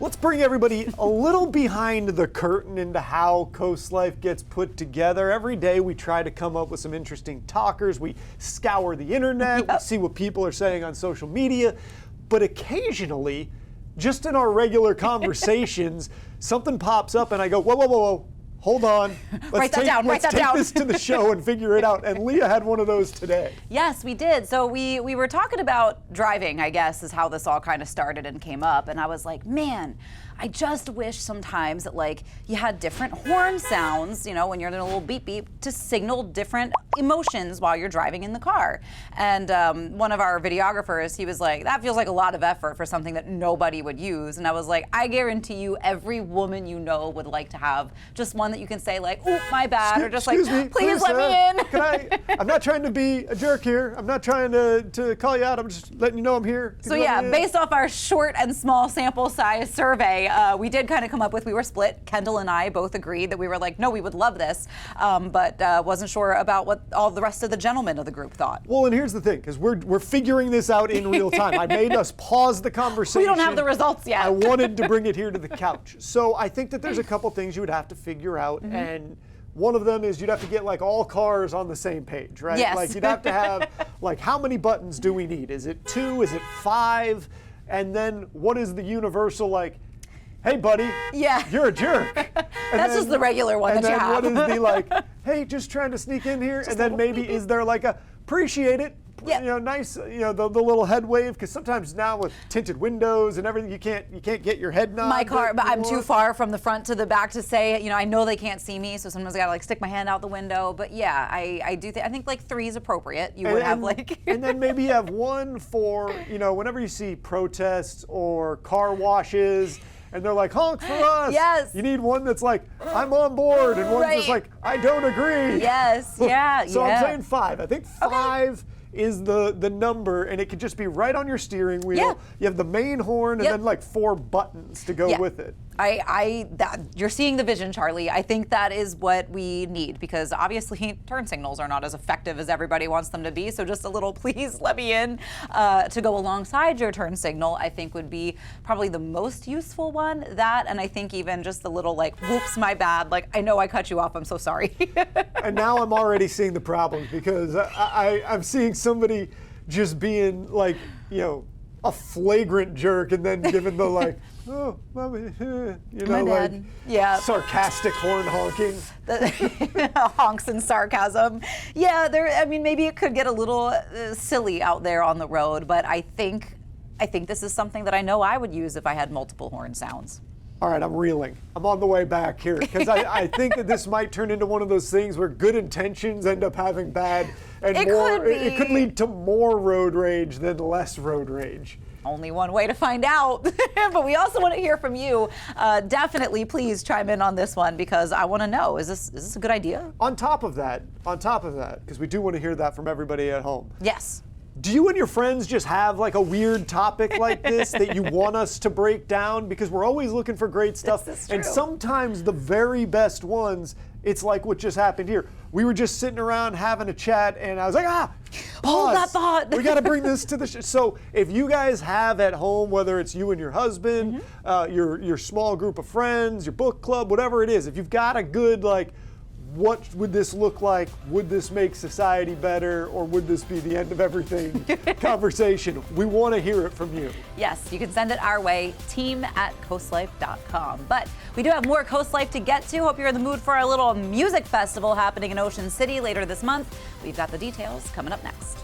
Let's bring everybody a little behind the curtain into how CoastLife gets put together. Every day we try to come up with some interesting talkers. We scour the internet, we see what people are saying on social media, but occasionally, just in our regular conversations, something pops up and I go, whoa, whoa, whoa, whoa. Hold on. Write that down. Let's take this to the show and figure it out. And Leah had one of those today. Yes, we did. So we were talking about driving, I guess, is how this all kind of started and came up. And I was like, man, I just wish sometimes that like you had different horn sounds, you know, when you're in a little beep beep to signal different emotions while you're driving in the car. And one of our videographers, he was like, that feels like a lot of effort for something that nobody would use. And I was like, I guarantee you every woman you know would like to have just one that you can say like, "Oop, my bad," or just like, please let me in. I'm not trying to be a jerk here. I'm not trying to call you out. I'm just letting you know I'm here. So yeah, based off our short and small sample size survey, we did kind of come up with, we were split. Kendall and I both agreed that we were like, no, we would love this, but wasn't sure about what all the rest of the gentlemen of the group thought. Well, and here's the thing, because we're figuring this out in real time. I made us pause the conversation. We don't have the results yet. I wanted to bring it here to the couch. So I think that there's a couple things you would have to figure out. And one of them is you'd have to get like all cars on the same page, right? Yes. Like you'd have to have like, how many buttons do we need? Is it 2? Is it 5? And then what is the universal like, hey buddy, you're a jerk. That's just the regular one that you have. And then what is the like, hey, just trying to sneak in here? And then maybe is there like a, appreciate it, you know, nice, you know, the little head wave, because sometimes now with tinted windows and everything, you can't get your head nod. My car, but I'm too far from the front to the back to say, you know, I know they can't see me, so sometimes I gotta like stick my hand out the window. But yeah, I do think, I think like 3 is appropriate. You would have like. And then maybe you have one for, you know, whenever you see protests or car washes, and they're like, honk for us. Yes. You need one that's like, I'm on board, and one's just like, I don't agree. Yes, yeah, So I'm saying 5. I think 5 is the number, and it could just be right on your steering wheel. Yeah. You have the main horn and then like 4 buttons to go with it. You're seeing the vision, Charlie. I think that is what we need, because obviously turn signals are not as effective as everybody wants them to be. So just a little please let me in to go alongside your turn signal, I think would be probably the most useful one. That, and I think even just the little like, whoops, my bad. Like, I know I cut you off. I'm so sorry. And now I'm already seeing the problems, because I'm seeing somebody just being like, you know, a flagrant jerk, and then giving the like, oh, mommy, you know, like sarcastic horn honking. Honks and sarcasm. Yeah, I mean, maybe it could get a little silly out there on the road, but I think this is something that I know I would use if I had multiple horn sounds. All right, I'm reeling. I'm on the way back here, because I think that this might turn into one of those things where good intentions end up having bad, and it could lead to more road rage than less road rage. Only one way to find out. But we also want to hear from you. Definitely, please chime in on this one, because I want to know, is this a good idea? On top of that, because we do want to hear that from everybody at home. Yes. Do you and your friends just have like a weird topic like this that you want us to break down? Because we're always looking for great stuff. This is true. And sometimes the very best ones, it's like what just happened here. We were just sitting around having a chat, and I was like, pause. Hold that thought. We got to bring this to the show. So if you guys have at home, whether it's you and your husband, your small group of friends, your book club, whatever it is, if you've got a good like, what would this look like? Would this make society better, or would this be the end of everything conversation? We want to hear it from you. Yes, you can send it our way, team@coastlife.com. But we do have more Coast Life to get to. Hope you're in the mood for our little music festival happening in Ocean City later this month. We've got the details coming up next.